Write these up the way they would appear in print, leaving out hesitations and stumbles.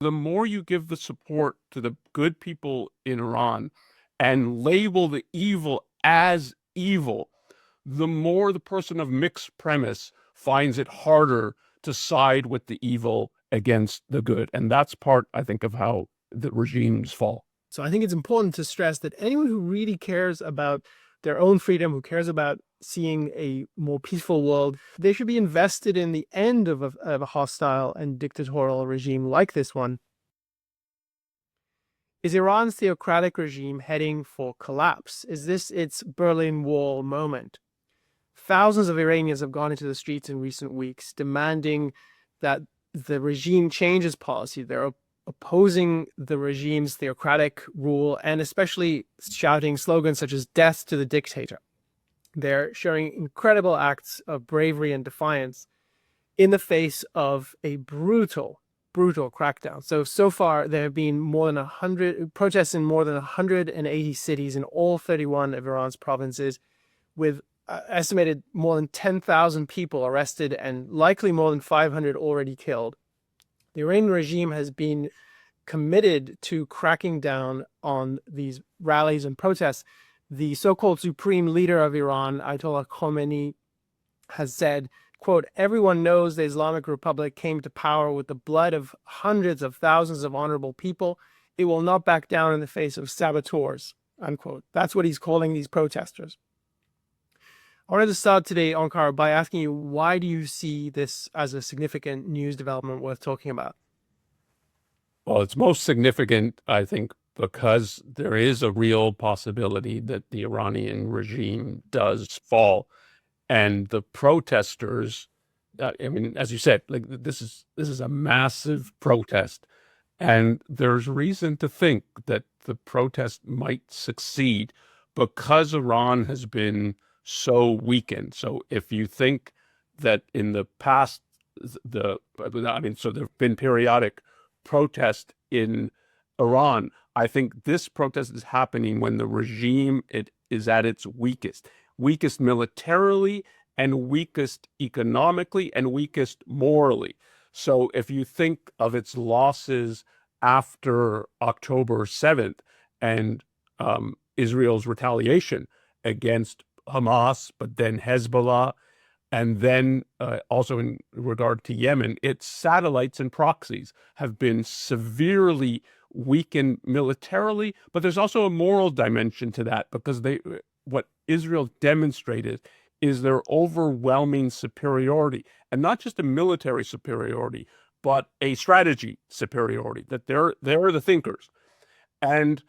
The more you give the support to the good people in Iran and label the evil as evil, the more the person of mixed premise finds it harder to side with the evil against the good. And that's part, I think, of how the regimes fall. So I think it's important to stress that anyone who really cares about their own freedom, who cares about seeing a more peaceful world, they should be invested in the end of a hostile and dictatorial regime like this one. Is Iran's theocratic regime heading for collapse? Is this its Berlin Wall moment? Thousands of Iranians have gone into the streets in recent weeks demanding that the regime changes policy. They're opposing the regime's theocratic rule and especially shouting slogans such as "death to the dictator." They're showing incredible acts of bravery and defiance in the face of a brutal crackdown. So far, there have been more than 100 protests in more than 180 cities in all 31 of Iran's provinces, with estimated more than 10,000 people arrested and likely more than 500 already killed. The Iranian regime has been committed to cracking down on these rallies and protests. The so-called supreme leader of Iran, Ayatollah Khomeini, has said, quote, "Everyone knows the Islamic Republic came to power with the blood of hundreds of thousands of honorable people. It will not back down in the face of saboteurs," unquote. That's what he's calling these protesters. I wanted to start today, Onkar, by asking you, why do you see this as a significant news development worth talking about? Well, it's most significant, I think, because there is a real possibility that the Iranian regime does fall. And the protesters, I mean, as you said, like this is a massive protest. And there's reason to think that the protest might succeed because Iran has been so weakened. So if you think that in the past, so there have been periodic protests in Iran. I think this protest is happening when the regime is at its weakest militarily and weakest economically and weakest morally. So if you think of its losses after October 7th and Israel's retaliation against Hamas, but then Hezbollah, and then also in regard to Yemen, its satellites and proxies have been severely weakened militarily, but there's also a moral dimension to that because what Israel demonstrated is their overwhelming superiority, and not just a military superiority, but a strategy superiority, that they're the thinkers. And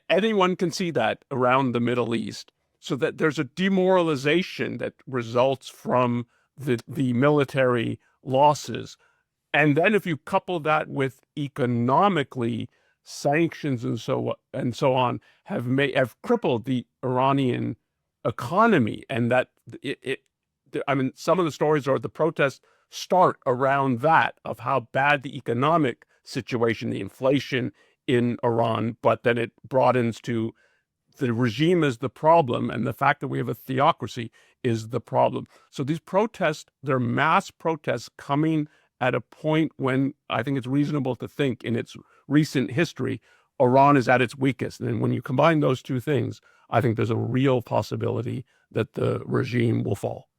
anyone can see that around the Middle East. So that there's a demoralization that results from the military losses. And then if you couple that with economically, sanctions and so on have crippled the Iranian economy, and that some of the stories are the protests start around that of how bad the economic situation, the inflation in Iran, but then it broadens to the regime is the problem, and the fact that we have a theocracy is the problem. So these protests, they're mass protests coming at a point when I think it's reasonable to think in its recent history, Iran is at its weakest. And when you combine those two things, I think there's a real possibility that the regime will fall.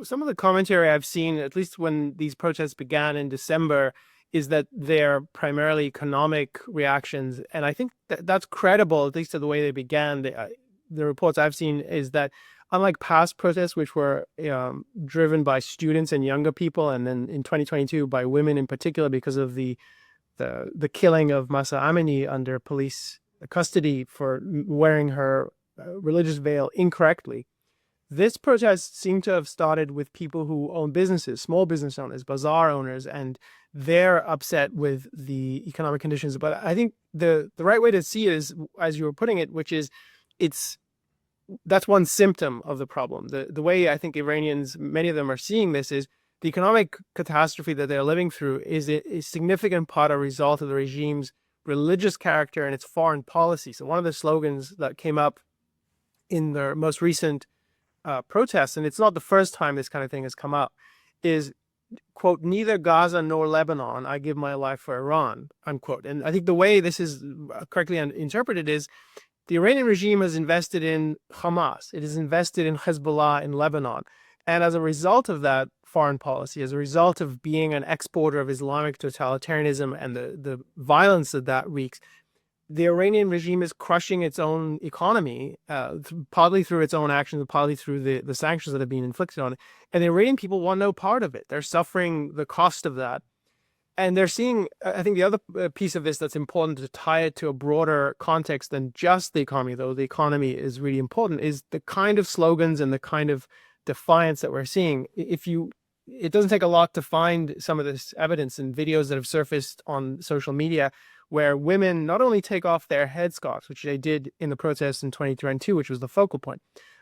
Some of the commentary I've seen, at least when these protests began in December, is that they're primarily economic reactions. And I think that's credible, at least to the way they began. The reports I've seen is that unlike past protests, which were driven by students and younger people, and then in 2022 by women in particular because of the killing of Mahsa Amini under police custody for wearing her religious veil incorrectly, this protest seemed to have started with people who own businesses, small business owners, bazaar owners, and they're upset with the economic conditions. But I think the right way to see it is, as you were putting it, which is that's one symptom of the problem. The way I think Iranians, many of them are seeing this, is the economic catastrophe that they're living through is a significant part a result of the regime's religious character and its foreign policy. So one of the slogans that came up in the most recent protests, and it's not the first time this kind of thing has come up, is quote, neither Gaza nor Lebanon, I give my life for Iran, unquote. And I think the way this is correctly interpreted is the Iranian regime has invested in Hamas. It has invested in Hezbollah in Lebanon. And as a result of that foreign policy, as a result of being an exporter of Islamic totalitarianism and the violence that wreaks, the Iranian regime is crushing its own economy, partly through its own actions, partly through the sanctions that have been inflicted on it. And the Iranian people want no part of it. They're suffering the cost of that. And they're seeing, I think the other piece of this that's important to tie it to a broader context than just the economy, though the economy is really important, is the kind of slogans and the kind of defiance that we're seeing. It doesn't take a lot to find some of this evidence in videos that have surfaced on social media where women not only take off their headscarves, which they did in the protests in 2022, which was the focal point,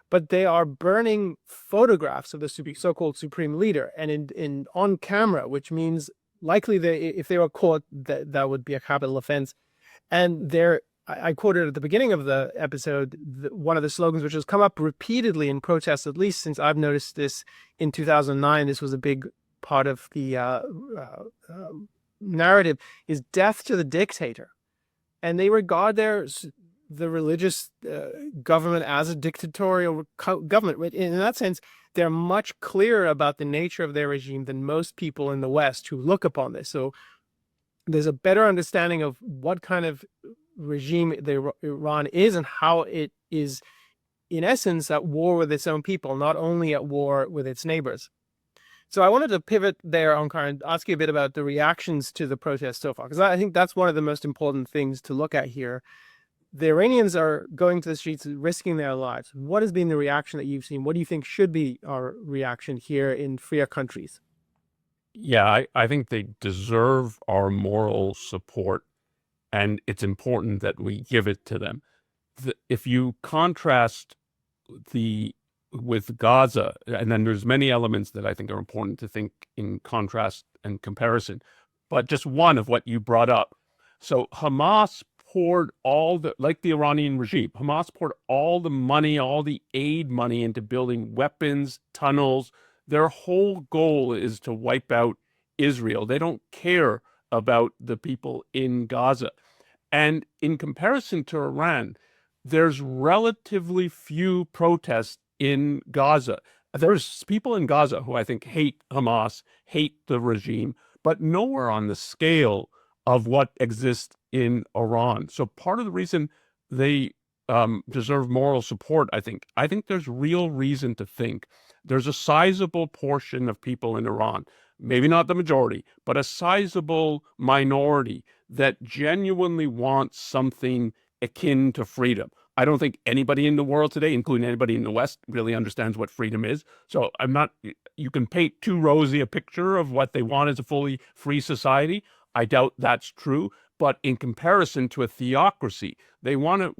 but they are burning photographs of the so-called supreme leader and in on camera, which means likely if they were caught, that would be a capital offense. And I quoted at the beginning of the episode, one of the slogans, which has come up repeatedly in protests, at least since I've noticed this in 2009. This was a big part of the narrative, is death to the dictator. And they regard the religious government as a dictatorial government. In that sense, they're much clearer about the nature of their regime than most people in the West who look upon this. So there's a better understanding of what kind of regime Iran is and how it is, in essence, at war with its own people, not only at war with its neighbors. So I wanted to pivot there, Onkar, and ask you a bit about the reactions to the protests so far, because I think that's one of the most important things to look at here. The Iranians are going to the streets, risking their lives. What has been the reaction that you've seen? What do you think should be our reaction here in freer countries? Yeah, I think they deserve our moral support, and it's important that we give it to them. If you contrast with Gaza, and then there's many elements that I think are important to think in contrast and comparison, but just one of what you brought up. So Hamas poured like the Iranian regime, Hamas poured all the money, all the aid money into building weapons, tunnels. Their whole goal is to wipe out Israel. They don't care about the people in Gaza. And in comparison to Iran, there's relatively few protests in Gaza. There's people in Gaza who I think hate Hamas, hate the regime, but nowhere on the scale of what exists in Iran. So part of the reason they deserve moral support, I think there's real reason to think there's a sizable portion of people in Iran, maybe not the majority, but a sizable minority that genuinely wants something akin to freedom. I don't think anybody in the world today, including anybody in the West, really understands what freedom is. So you can paint too rosy a picture of what they want as a fully free society. I doubt that's true. But in comparison to a theocracy, they want to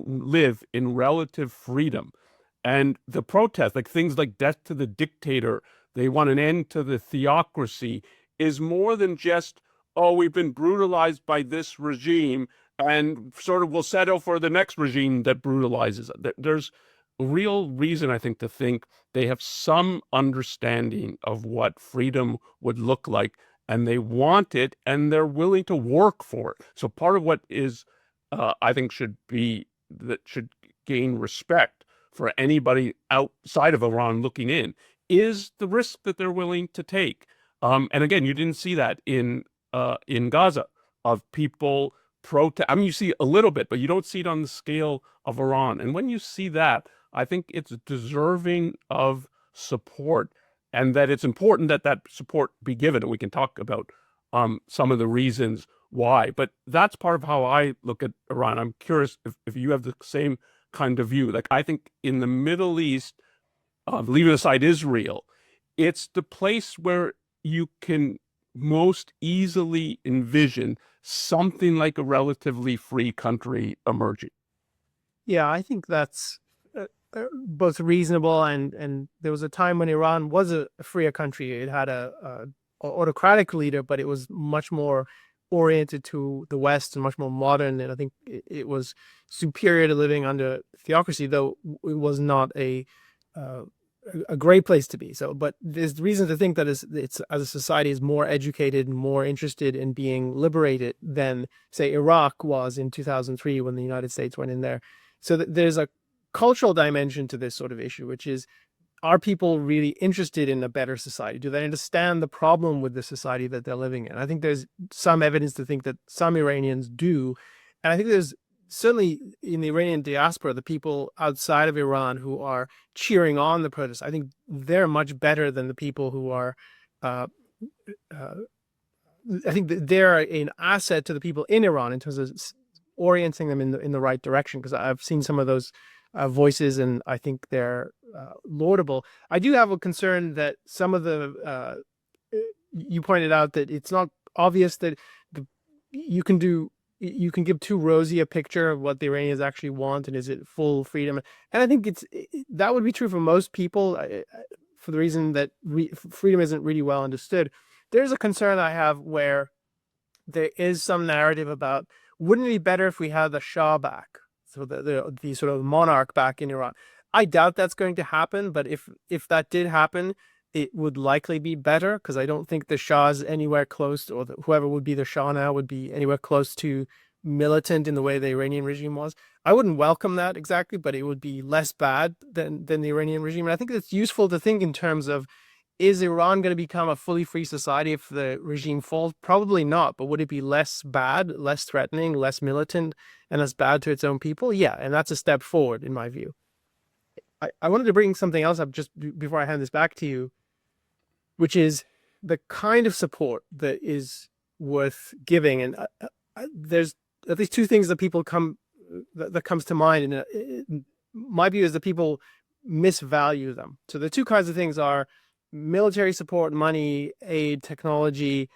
live in relative freedom. And the protest, like things like death to the dictator, they want an end to the theocracy, is more than just, oh, we've been brutalized by this regime and sort of will settle for the next regime that brutalizes. There's real reason, I think, to think they have some understanding of what freedom would look like, and they want it, and they're willing to work for it. So part of what is, I think, should gain respect for anybody outside of Iran looking in is the risk that they're willing to take. And again, you didn't see that in Gaza of people protest. I mean, you see a little bit, but you don't see it on the scale of Iran. And when you see that, I think it's deserving of support, and that it's important that that support be given. And we can talk about some of the reasons why. But that's part of how I look at Iran. I'm curious if you have the same kind of view. Like, I think in the Middle East, leaving aside Israel, it's the place where you can most easily envision something like a relatively free country emerging. Yeah, I think that's both reasonable and there was a time when Iran was a freer country. It had a autocratic leader, but it was much more oriented to the West and much more modern. And I think it was superior to living under theocracy, though it was not a a great place to be. So, but there's reason to think that it's as a society is more educated and more interested in being liberated than, say, Iraq was in 2003 when the United States went in there. So there's a cultural dimension to this sort of issue, which is, are people really interested in a better society? Do they understand the problem with the society that they're living in? I think there's some evidence to think that some Iranians do. And I think there's certainly in the Iranian diaspora, the people outside of Iran who are cheering on the protests, I think they're much better than the people who are, uh, uh, I think that they're an asset to the people in Iran in terms of orienting them in the right direction. Because I've seen some of those voices, and I think they're laudable. I do have a concern that some of the you pointed out that it's not obvious that you can give too rosy a picture of what the Iranians actually want, and is it full freedom? And I think that would be true for most people, for the reason that freedom isn't really well understood. There's a concern I have where there is some narrative about, wouldn't it be better if we had the Shah back, so the sort of monarch back in Iran? I doubt that's going to happen, but if that did happen, it would likely be better, because I don't think the Shah is anywhere close to, or whoever would be the Shah now would be anywhere close to militant in the way the Iranian regime was. I wouldn't welcome that exactly, but it would be less bad than the Iranian regime. And I think it's useful to think in terms of, is Iran going to become a fully free society if the regime falls? Probably not, but would it be less bad, less threatening, less militant, and less bad to its own people? Yeah, and that's a step forward in my view. I wanted to bring something else up just before I hand this back to you, which is the kind of support that is worth giving. And there's at least two things that that comes to mind. And my view is that people misvalue them. So the two kinds of things are military support, money, aid, technology,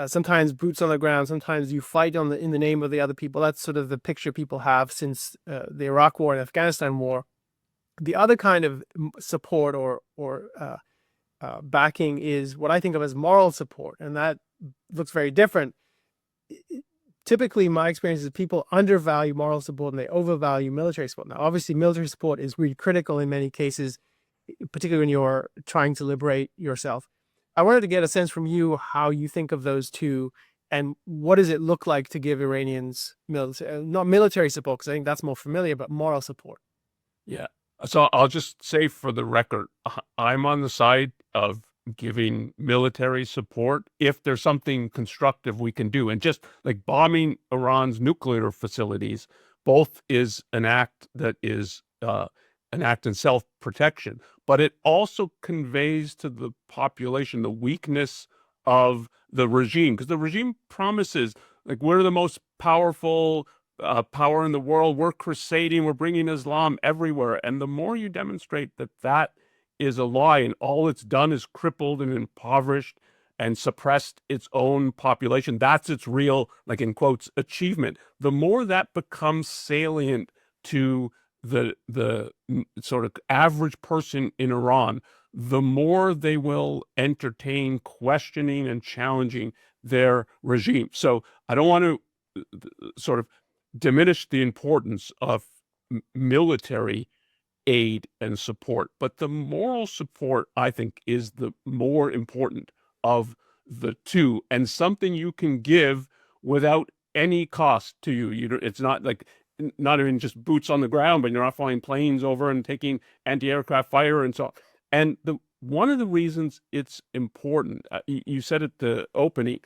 sometimes boots on the ground, sometimes you fight in the name of the other people. That's sort of the picture people have since the Iraq War and Afghanistan War. The other kind of support or backing is what I think of as moral support, and that looks very different. Typically, my experience is people undervalue moral support and they overvalue military support. Now, obviously, military support is really critical in many cases, particularly when you're trying to liberate yourself. I wanted to get a sense from you how you think of those two, and what does it look like to give Iranians not military support, because I think that's more familiar, but moral support. Yeah. So I'll just say for the record, I'm on the side of giving military support if there's something constructive we can do. And just like bombing Iran's nuclear facilities, both is an act that is an act in self-protection, but it also conveys to the population the weakness of the regime, because the regime promises, like, we're the most powerful power in the world, we're crusading, we're bringing Islam everywhere. And the more you demonstrate that that is a lie, and all it's done is crippled and impoverished and suppressed its own population, that's its real, like in quotes, achievement. The more that becomes salient to the sort of average person in Iran, the more they will entertain questioning and challenging their regime. So I don't want to sort of diminish the importance of military aid and support, but the moral support, I think, is the more important of the two, and something you can give without any cost to you. It's not like, not even just boots on the ground, but you're not flying planes over and taking anti-aircraft fire and so on. And one of the reasons it's important, you said at the opening,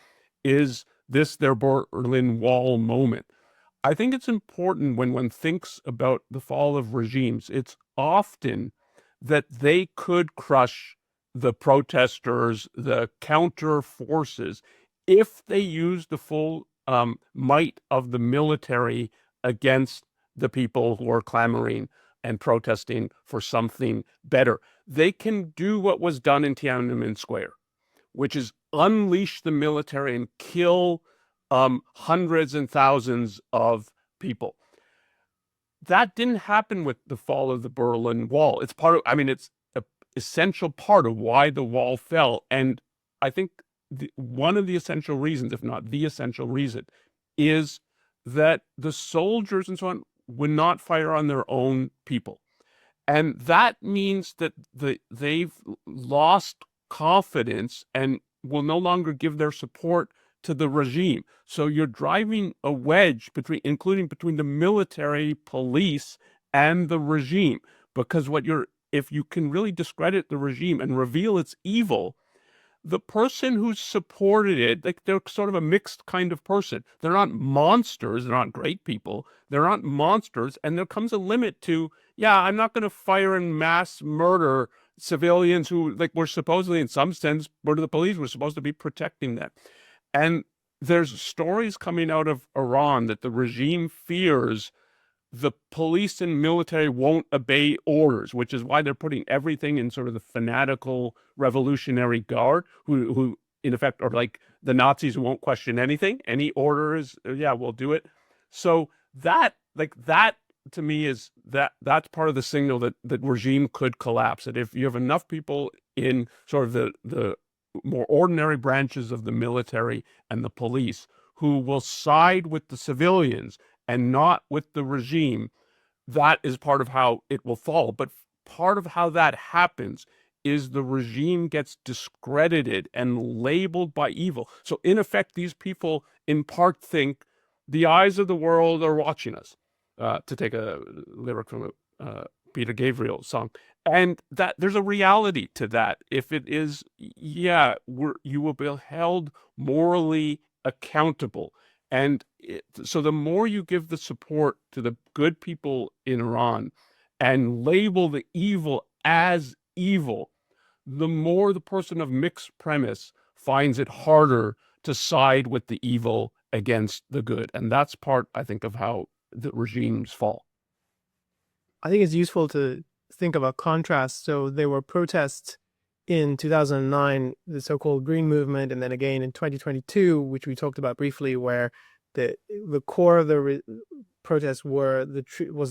is their Berlin Wall moment. I think it's important when one thinks about the fall of regimes, it's often that they could crush the protesters, the counter forces, if they use the full might of the military against the people who are clamoring and protesting for something better. They can do what was done in Tiananmen Square, which is unleash the military and kill hundreds and thousands of people. That didn't happen with the fall of the Berlin Wall. It's it's an essential part of why the wall fell. And I think one of the essential reasons, if not the essential reason, is that the soldiers and so on would not fire on their own people. And that means that they've lost confidence and will no longer give their support to the regime. So you're driving a wedge between, including between the military, police, and the regime. Because if you can really discredit the regime and reveal its evil, the person who supported it, like they're sort of a mixed kind of person. They're not monsters. They're not great people. They're not monsters. And there comes a limit to, yeah, I'm not going to fire and mass murder civilians who, like, were supposedly, in some sense, murder the police. We're supposed to be protecting them. And there's stories coming out of Iran that the regime fears the police and military won't obey orders, which is why they're putting everything in sort of the fanatical revolutionary guard, who in effect are like the Nazis who won't question anything. Any order is, yeah, we'll do it. So that, like that, to me that's part of the signal that the regime could collapse. That if you have enough people in sort of the more ordinary branches of the military and the police who will side with the civilians and not with the regime, that is part of how it will fall. But part of how that happens is the regime gets discredited and labeled by evil. So in effect, these people in part think the eyes of the world are watching us, to take a lyric from a Peter Gabriel song. And that there's a reality to that. If it is, yeah, you will be held morally accountable. And so the more you give the support to the good people in Iran and label the evil as evil, the more the person of mixed premise finds it harder to side with the evil against the good. And that's part, I think, of how the regimes fall. I think it's useful to think about contrast. So there were protests in 2009, the so-called Green Movement, and then again in 2022, which we talked about briefly, where the core of the protests was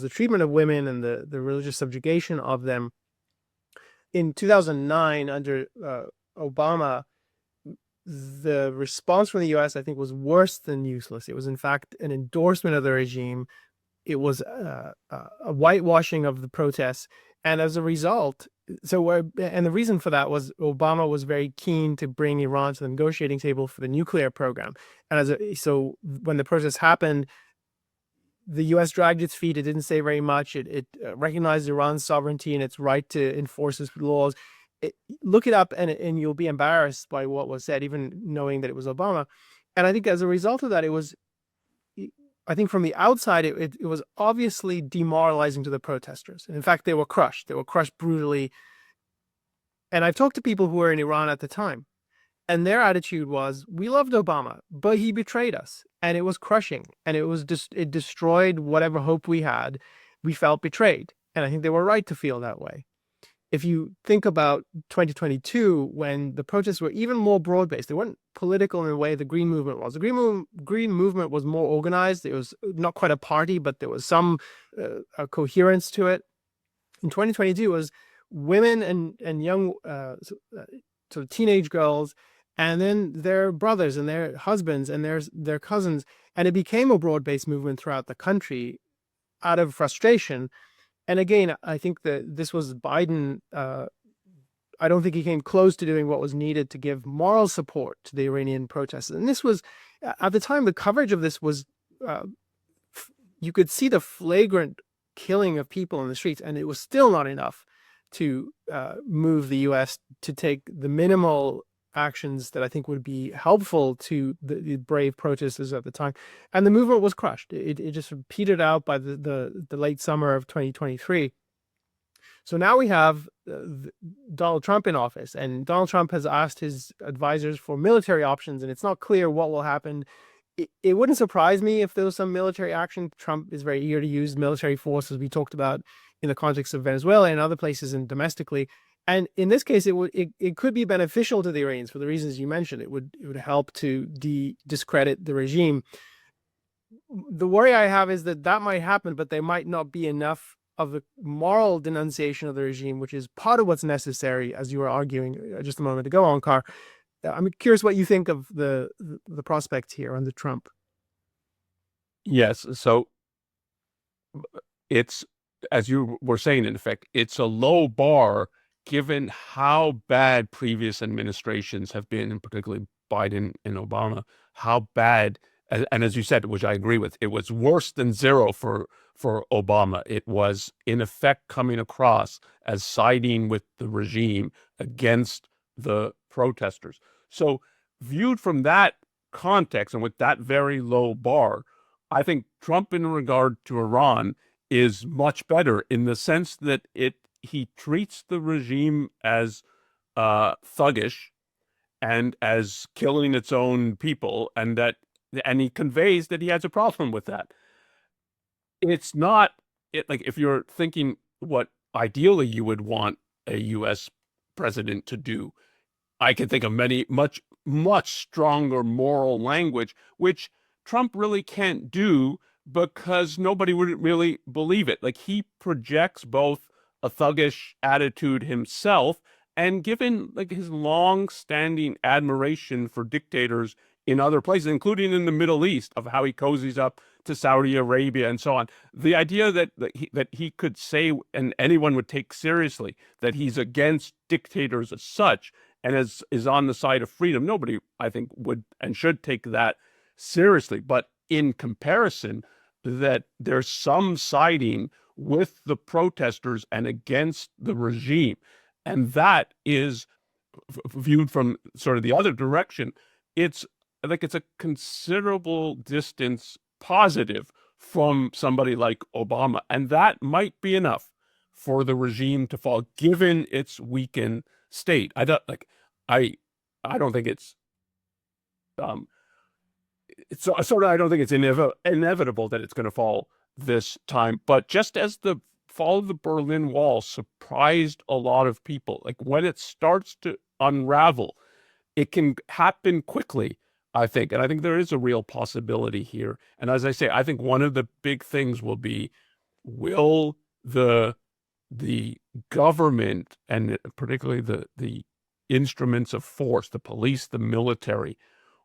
the treatment of women and the religious subjugation of them. In 2009, under Obama, the response from the U.S., I think, was worse than useless. It was, in fact, an endorsement of the regime. It was a whitewashing of the protests. And as a result, and the reason for that was Obama was very keen to bring Iran to the negotiating table for the nuclear program. And so when the protests happened, the U.S. dragged its feet. It didn't say very much. It recognized Iran's sovereignty and its right to enforce its laws. Look it up and you'll be embarrassed by what was said, even knowing that it was Obama. And I think as a result of that, I think from the outside, it was obviously demoralizing to the protesters. And in fact, they were crushed. They were crushed brutally. And I've talked to people who were in Iran at the time, and their attitude was, we loved Obama, but he betrayed us. And it was crushing. And it destroyed whatever hope we had. We felt betrayed. And I think they were right to feel that way. If you think about 2022, when the protests were even more broad-based, they weren't political in the way the Green Movement was. The Green Movement was more organized. It was not quite a party, but there was some coherence to it. In 2022, it was women and young sort of teenage girls, and then their brothers and their husbands and their cousins. And it became a broad-based movement throughout the country out of frustration. And again, I think that this was Biden. I don't think he came close to doing what was needed to give moral support to the Iranian protests. And this was, at the time, the coverage of this was, you could see the flagrant killing of people in the streets, and it was still not enough to move the U.S. to take the minimal actions that I think would be helpful to the brave protesters at the time. And the movement was crushed. It just petered out by the late summer of 2023. So now we have Donald Trump in office, and Donald Trump has asked his advisors for military options, and it's not clear what will happen. It wouldn't surprise me if there was some military action. Trump is very eager to use military force, as we talked about in the context of Venezuela and other places and domestically. And in this case, it could be beneficial to the Iranians for the reasons you mentioned. It would help to discredit the regime. The worry I have is that might happen, but there might not be enough of the moral denunciation of the regime, which is part of what's necessary, as you were arguing just a moment ago, Onkar. I'm curious what you think of the prospects here under Trump. Yes, so it's as you were saying, in effect, it's a low bar given how bad previous administrations have been, and particularly Biden and Obama, how bad, and as you said, which I agree with, it was worse than zero for Obama. It was, in effect, coming across as siding with the regime against the protesters. So viewed from that context and with that very low bar, I think Trump in regard to Iran is much better in the sense that he treats the regime as thuggish and as killing its own people, and he conveys that he has a problem with that. It's not like, if you're thinking what ideally you would want a U.S. president to do, I can think of much stronger moral language, which Trump really can't do because nobody would really believe it. Like, he projects both a thuggish attitude himself, and given like his long-standing admiration for dictators in other places, including in the Middle East, of how he cozies up to Saudi Arabia and so on. The idea that he could say, and anyone would take seriously, that he's against dictators as such and is on the side of freedom, nobody, I think, would and should take that seriously. But in comparison, that there's some siding with the protesters and against the regime, and that is viewed from sort of the other direction. It's like it's a considerable distance positive from somebody like Obama, and that might be enough for the regime to fall, given its weakened state. I don't think it's I don't think it's inevitable that it's going to fall this time. But just as the fall of the Berlin Wall surprised a lot of people, like when it starts to unravel, it can happen quickly, I think. And I think there is a real possibility here. And as I say, I think one of the big things will be, will the government, and particularly the instruments of force, the police, the military,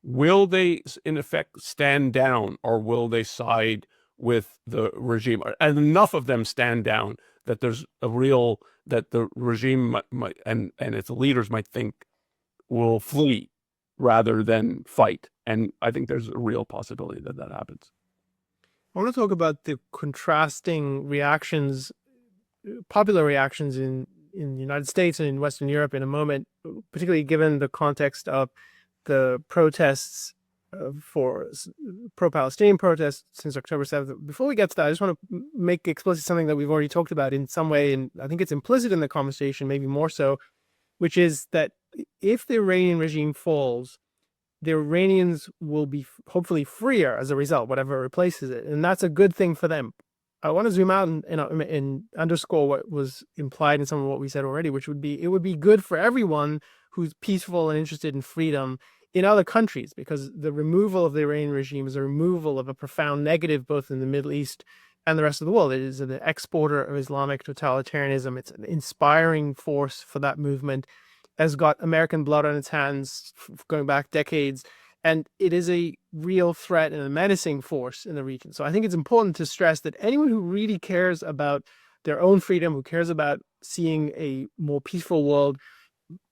will they in effect stand down, or will they side with the regime? And enough of them stand down that there's that the regime might and its leaders might think will flee rather than fight. And I think there's a real possibility that that happens. I want to talk about the contrasting reactions, popular reactions in the United States and in Western Europe in a moment, particularly given the context of the protests for pro-Palestinian protests since October 7th. Before we get to that, I just want to make explicit something that we've already talked about in some way, and I think it's implicit in the conversation, maybe more so, which is that if the Iranian regime falls, the Iranians will be hopefully freer as a result, whatever replaces it, and that's a good thing for them. I want to zoom out and underscore what was implied in some of what we said already, which would be, it would be good for everyone who's peaceful and interested in freedom in other countries, because the removal of the Iranian regime is a removal of a profound negative both in the Middle East and the rest of the world. It is an exporter of Islamic totalitarianism. It's an inspiring force for that movement, has got American blood on its hands going back decades, and it is a real threat and a menacing force in the region. So I think it's important to stress that anyone who really cares about their own freedom, who cares about seeing a more peaceful world,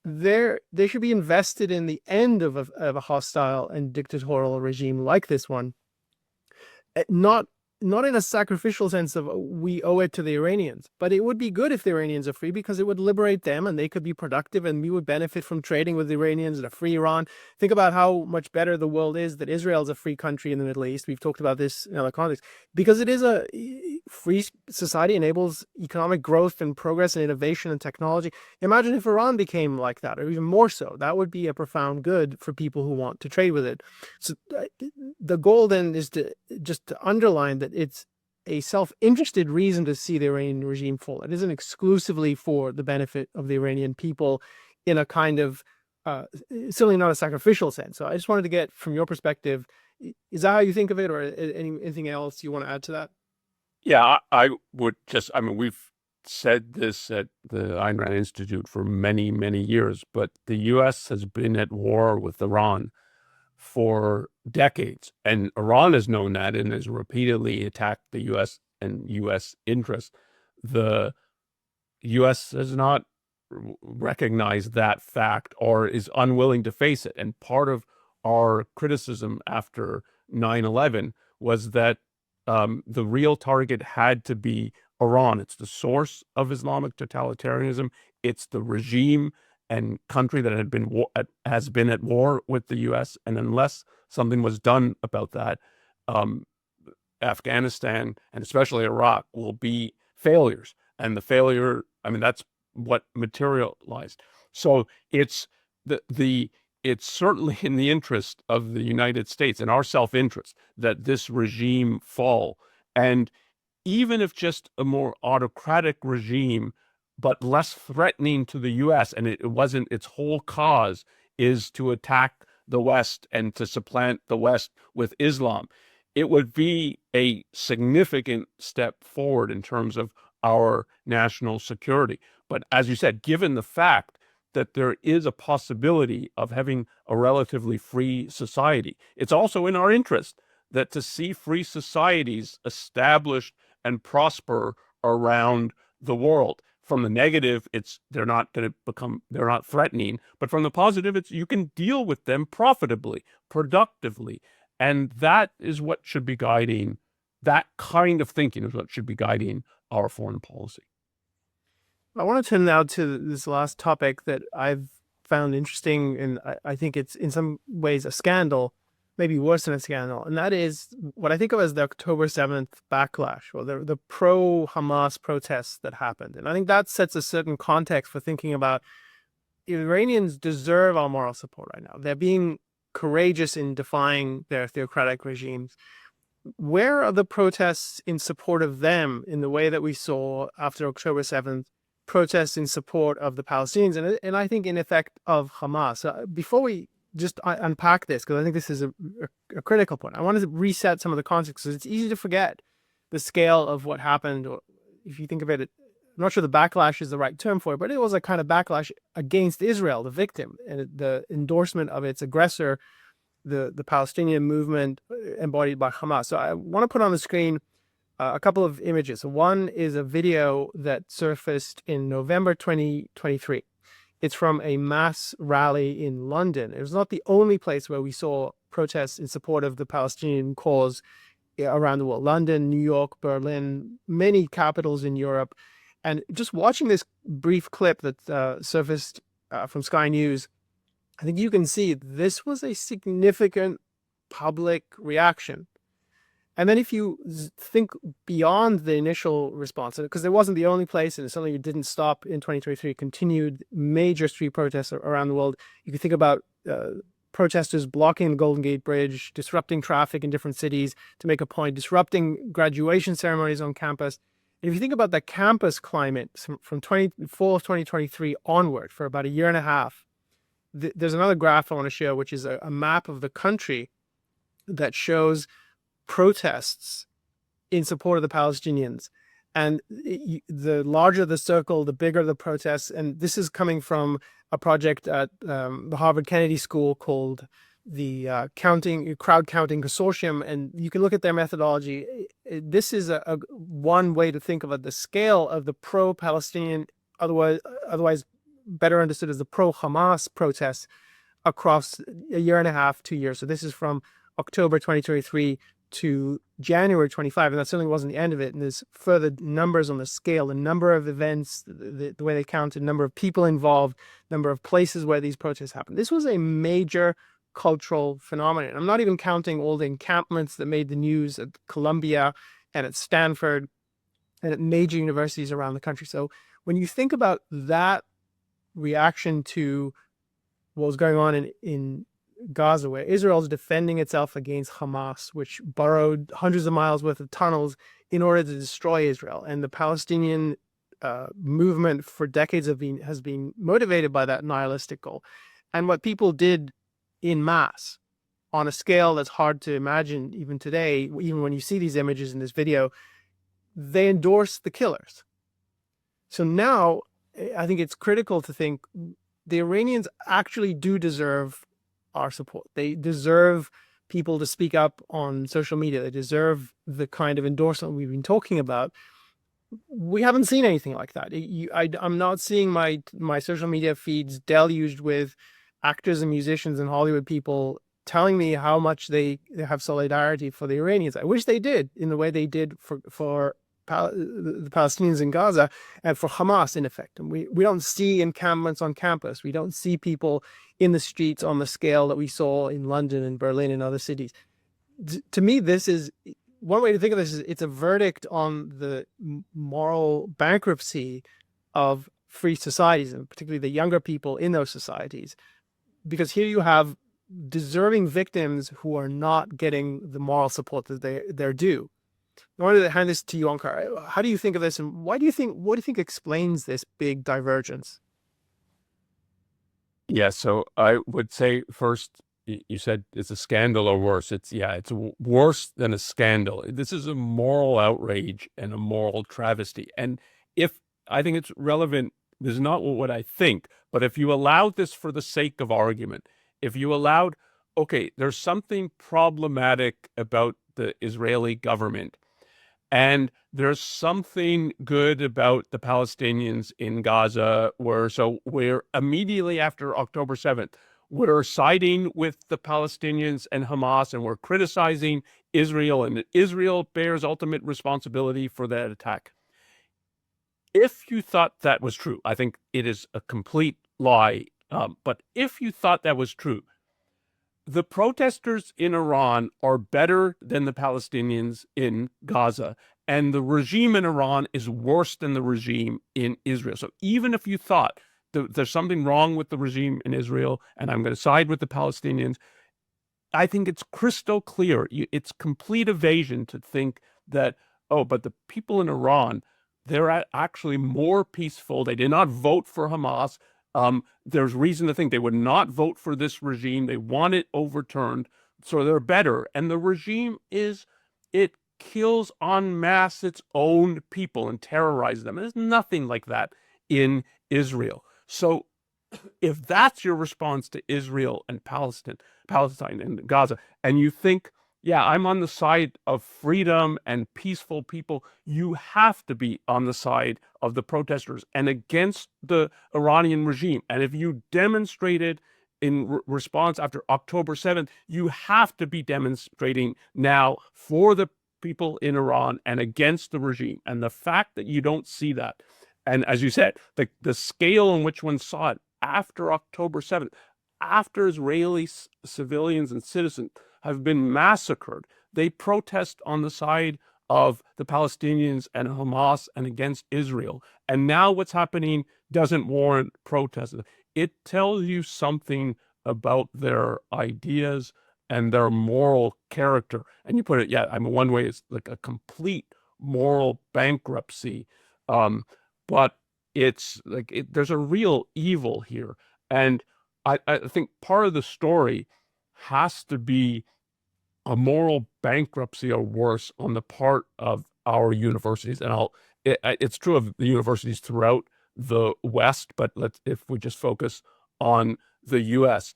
they should be invested in the end of a hostile and dictatorial regime like this one. Not in a sacrificial sense of we owe it to the Iranians, but it would be good if the Iranians are free, because it would liberate them and they could be productive, and we would benefit from trading with the Iranians and a free Iran. Think about how much better the world is that Israel is a free country in the Middle East. We've talked about this in other contexts, because it is a free society, enables economic growth and progress and innovation and technology. Imagine if Iran became like that, or even more so. That would be a profound good for people who want to trade with it. So the goal then is to just to underline that it's a self-interested reason to see the Iranian regime fall. It isn't exclusively for the benefit of the Iranian people in a kind of certainly not a sacrificial sense. So I just wanted to get from your perspective, is that how you think of it, or anything else you want to add to that? Yeah, I would just, I mean, we've said this at the Ayn Rand Institute for many, many years, but the U.S. has been at war with Iran for decades, and Iran has known that and has repeatedly attacked the U.S. and U.S. interests. the U.S. has not recognized that fact or is unwilling to face it. And part of our criticism after 9/11 was that the real target had to be Iran. It's the source of Islamic totalitarianism. It's the regime and country that has been at war with the U.S. And unless something was done about that, um, Afghanistan and especially Iraq will be failures. And the failure, I mean, that's what materialized. So it's it's certainly in the interest of the United States and our self-interest that this regime fall. And even if just a more autocratic regime, but less threatening to the U.S., and it wasn't its whole cause is to attack the West and to supplant the West with Islam, it would be a significant step forward in terms of our national security. But as you said, given the fact that there is a possibility of having a relatively free society, it's also in our interest that to see free societies established and prosper around the world. From the negative, they're not threatening, but from the positive, it's you can deal with them profitably, productively. And that is what should be guiding, that kind of thinking is what should be guiding our foreign policy. I want to turn now to this last topic that I've found interesting, and I think it's in some ways a scandal, maybe worse than a scandal, and that is what I think of as the October 7th backlash, or the pro-Hamas protests that happened. And I think that sets a certain context for thinking about Iranians deserve our moral support right now. They're being courageous in defying their theocratic regimes. Where are the protests in support of them in the way that we saw after October 7th, protests in support of the Palestinians, and I think in effect of Hamas? Before we just unpack this, because I think this is a critical point, I wanted to reset some of the context, because it's easy to forget the scale of what happened. Or if you think of it, I'm not sure the backlash is the right term for it, but it was a kind of backlash against Israel, the victim, and the endorsement of its aggressor, the Palestinian movement embodied by Hamas. So I want to put on the screen a couple of images. So one is a video that surfaced in November 2023. It's from a mass rally in London. It was not the only place where we saw protests in support of the Palestinian cause around the world. London, New York, Berlin, many capitals in Europe. And just watching this brief clip that surfaced from Sky News, I think you can see this was a significant public reaction. And then if you think beyond the initial response, because it wasn't the only place, and it's something that didn't stop in 2023, continued major street protests around the world. You can think about protesters blocking the Golden Gate Bridge, disrupting traffic in different cities to make a point, disrupting graduation ceremonies on campus. And if you think about the campus climate from fall of 2023 onward for about a year and a half, there's another graph I want to show, which is a map of the country that shows protests in support of the Palestinians. And the larger the circle, the bigger the protests. And this is coming from a project at the Harvard Kennedy School called the Crowd Counting Consortium. And you can look at their methodology. This is a one way to think of the scale of the pro-Palestinian, otherwise better understood as the pro-Hamas protests across a year and a half, 2 years. So this is from October 2023 to January 25, and that certainly wasn't the end of it. And there's further numbers on the scale, the number of events, the way they counted, number of people involved, number of places where these protests happened. This was a major cultural phenomenon. I'm not even counting all the encampments that made the news at Columbia and at Stanford and at major universities around the country. So when you think about that reaction to what was going on in Gaza, where Israel is defending itself against Hamas, which burrowed hundreds of miles worth of tunnels in order to destroy Israel. And the Palestinian movement for decades has been motivated by that nihilistic goal. And what people did in mass on a scale that's hard to imagine even today, even when you see these images in this video, they endorsed the killers. So now I think it's critical to think the Iranians actually do deserve our support. They deserve people to speak up on social media. They deserve the kind of endorsement we've been talking about. We haven't seen anything like that. I'm not seeing my social media feeds deluged with actors and musicians and Hollywood people telling me how much they have solidarity for the Iranians. I wish they did in the way they did for the Palestinians in Gaza and for Hamas, in effect. And we don't see encampments on campus. We don't see people in the streets on the scale that we saw in London and Berlin and other cities. To me, this is one way to think of this is it's a verdict on the moral bankruptcy of free societies, and particularly the younger people in those societies. Because here you have deserving victims who are not getting the moral support that they're due. I wanted to hand this to you, Onkar. How do you think of this, and what do you think explains this big divergence? Yeah, so I would say first, you said it's a scandal or worse. It's worse than a scandal. This is a moral outrage and a moral travesty. And if I think it's relevant, this is not what I think, but if you allowed this for the sake of argument, if you allowed, okay, there's something problematic about the Israeli government, and there's something good about the Palestinians in Gaza, so we're immediately after October 7th, we're siding with the Palestinians and Hamas, and we're criticizing Israel, and Israel bears ultimate responsibility for that attack. If you thought that was true, I think it is a complete lie. But if you thought that was true, the protesters in Iran are better than the Palestinians in Gaza, and the regime in Iran is worse than the regime in Israel. So even if you thought there's something wrong with the regime in Israel, and I'm going to side with the Palestinians, I think it's crystal clear. It's complete evasion to think that, oh, but the people in Iran, they're actually more peaceful. They did not vote for Hamas. There's reason to think they would not vote for this regime. They want it overturned, so they're better. And the regime it kills en masse its own people and terrorizes them. There's nothing like that in Israel. So if that's your response to Israel and Palestine and Gaza, and you think, yeah, I'm on the side of freedom and peaceful people, you have to be on the side of the protesters and against the Iranian regime. And if you demonstrated in response after October 7th, you have to be demonstrating now for the people in Iran and against the regime. And the fact that you don't see that, and as you said, the scale in which one saw it after October 7th, after Israeli civilians and citizens have been massacred, they protest on the side of the Palestinians and Hamas and against Israel. And now what's happening doesn't warrant protest. It tells you something about their ideas and their moral character. And you put it, yeah, I mean, one way it's like a complete moral bankruptcy. But it's like there's a real evil here. And I think part of the story has to be a moral bankruptcy or worse on the part of our universities. And it's true of the universities throughout the West, but if we just focus on the US.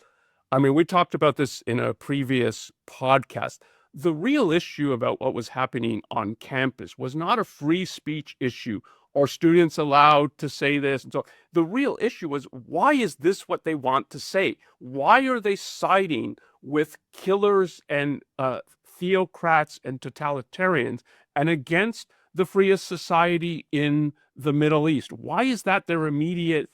I mean, we talked about this in a previous podcast. The real issue about what was happening on campus was not a free speech issue or students allowed to say this. And so the real issue was, why is this what they want to say? Why are they siding with killers and theocrats and totalitarians and against the freest society in the Middle East? Why is that their immediate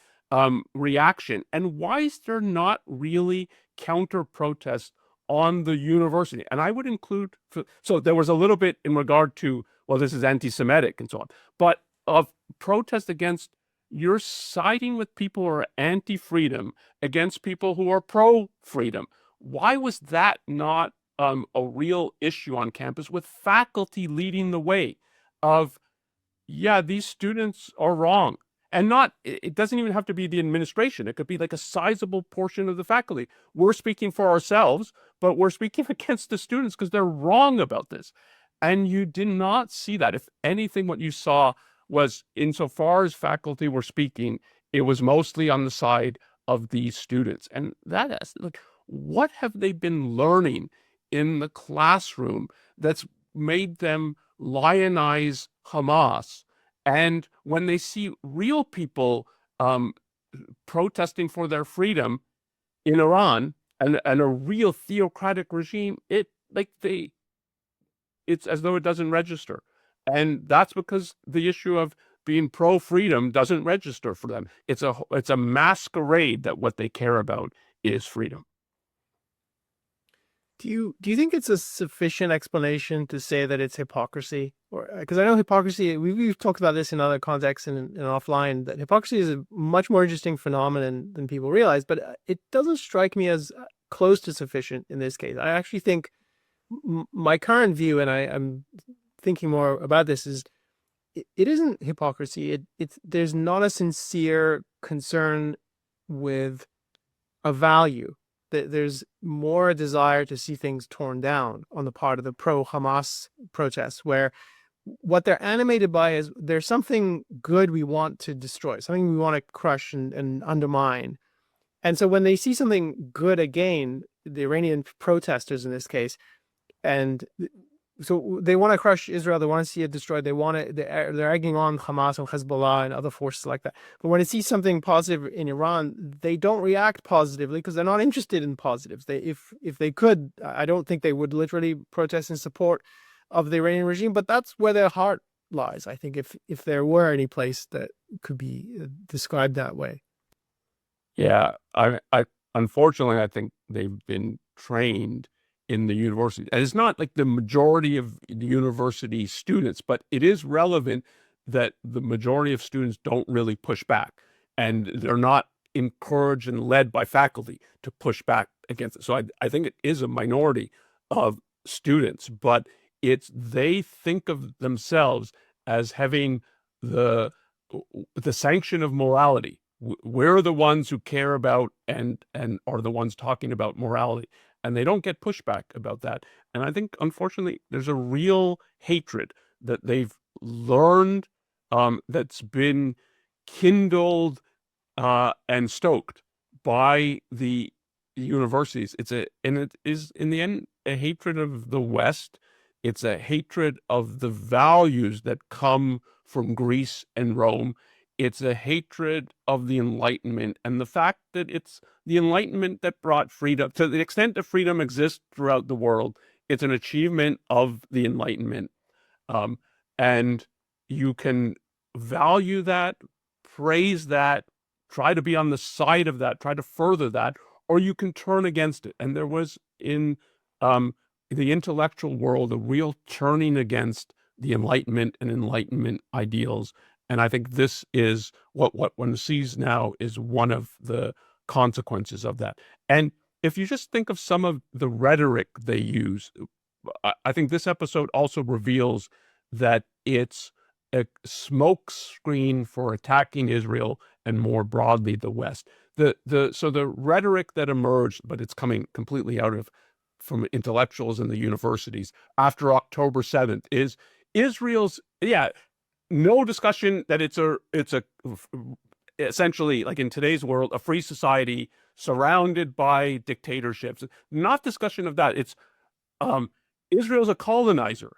reaction? And why is there not really counter protest on the university? And I would include, so there was a little bit in regard to, well, this is anti-Semitic and so on, but of protest against, you're siding with people who are anti-freedom against people who are pro-freedom. Why was that not a real issue on campus, with faculty leading the way of, yeah, these students are wrong? And not, it doesn't even have to be the administration. It could be like a sizable portion of the faculty. We're speaking for ourselves, but we're speaking against the students because they're wrong about this. And you did not see that. If anything, what you saw was, insofar as faculty were speaking, it was mostly on the side of these students. And that is, like, what have they been learning in the classroom that's made them lionize Hamas And when they see real people protesting for their freedom in Iran and a real theocratic regime, it's as though it doesn't register. And that's because the issue of being pro-freedom doesn't register for them. It's a masquerade that what they care about is freedom. Do you think it's a sufficient explanation to say that it's hypocrisy? Or because I know hypocrisy, we've talked about this in other contexts and offline, that hypocrisy is a much more interesting phenomenon than people realize, but it doesn't strike me as close to sufficient in this case. I actually think my current view, and I'm thinking more about this, is it isn't hypocrisy. There's not a sincere concern with a value. There's more a desire to see things torn down on the part of the pro-Hamas protests, where what they're animated by is there's something good we want to destroy, something we want to crush and undermine. And so when they see something good again, the Iranian protesters in this case, and so they want to crush Israel, they want to see it destroyed, they're egging on Hamas and Hezbollah and other forces like that. But when they see something positive in Iran, they don't react positively because they're not interested in positives. If they could, I don't think they would literally protest in support of the Iranian regime, but that's where their heart lies. I think if there were any place that could be described that way. Yeah, I unfortunately, I think they've been trained in the university. And it's not like the majority of the university students, but it is relevant that the majority of students don't really push back, and they're not encouraged and led by faculty to push back against it. So I think it is a minority of students, but they think of themselves as having the sanction of morality. We're the ones who care about and are the ones talking about morality. And they don't get pushback about that. And I think, unfortunately, there's a real hatred that they've learned that's been kindled and stoked by the universities. And it is, in the end, a hatred of the West. It's a hatred of the values that come from Greece and Rome. It's a hatred of the Enlightenment and the fact that it's the Enlightenment that brought freedom. To the extent that freedom exists throughout the world, it's an achievement of the Enlightenment. And you can value that, praise that, try to be on the side of that, try to further that, or you can turn against it. And there was in the intellectual world a real turning against the Enlightenment and Enlightenment ideals. And I think this is what one sees now is one of the consequences of that. And if you just think of some of the rhetoric they use, I think this episode also reveals that it's a smokescreen for attacking Israel and more broadly the West. So the rhetoric that emerged, but it's coming completely from intellectuals in the universities after October 7th, is Israel's, no discussion that it's essentially, like in today's world, a free society surrounded by dictatorships. Not discussion of that. It's Israel's a colonizer,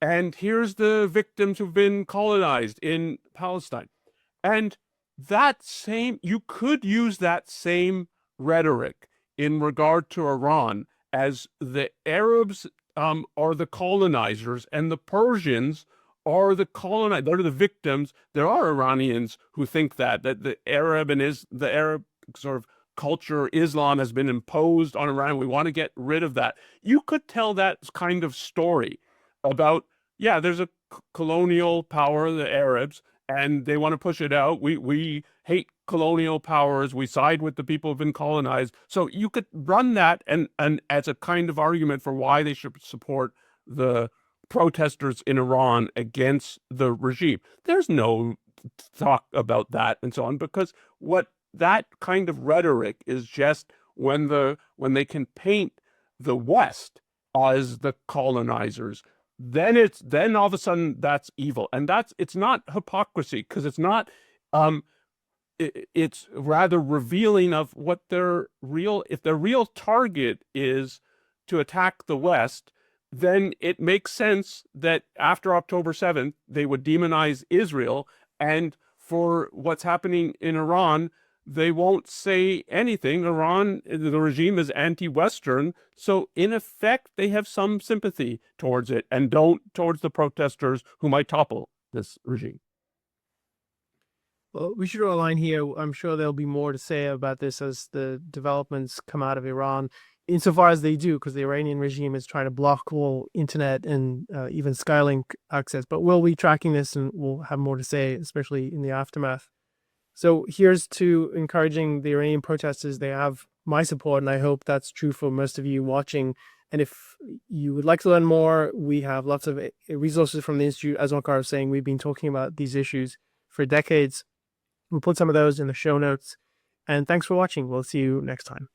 and here's the victims who've been colonized in Palestine. And you could use that same rhetoric in regard to Iran, as the Arabs are the colonizers and the Persians are the colonized. They're the victims. There are Iranians who think that the Arab sort of culture, Islam, has been imposed on Iran. We want to get rid of that. You could tell that kind of story about, there's a colonial power, the Arabs, and they want to push it out. We hate colonial powers. We side with the people who've been colonized. So you could run that and as a kind of argument for why they should support the protesters in Iran against the regime. There's no talk about that and so on, because what that kind of rhetoric is just when they can paint the West as the colonizers, then all of a sudden that's evil. And it's not hypocrisy, because it's not it's rather revealing of what if their real target is to attack the West, then it makes sense that after October 7th, they would demonize Israel. And for what's happening in Iran, they won't say anything. Iran, the regime is anti-Western. So in effect, they have some sympathy towards it and don't towards the protesters who might topple this regime. Well, we should draw a line here. I'm sure there'll be more to say about this as the developments come out of Iran, insofar as they do, because the Iranian regime is trying to block all internet and even Skylink access. But we'll be tracking this and we'll have more to say, especially in the aftermath. So here's to encouraging the Iranian protesters. They have my support, and I hope that's true for most of you watching. And if you would like to learn more, we have lots of resources from the Institute. As Onkar was saying, we've been talking about these issues for decades. We'll put some of those in the show notes. And thanks for watching. We'll see you next time.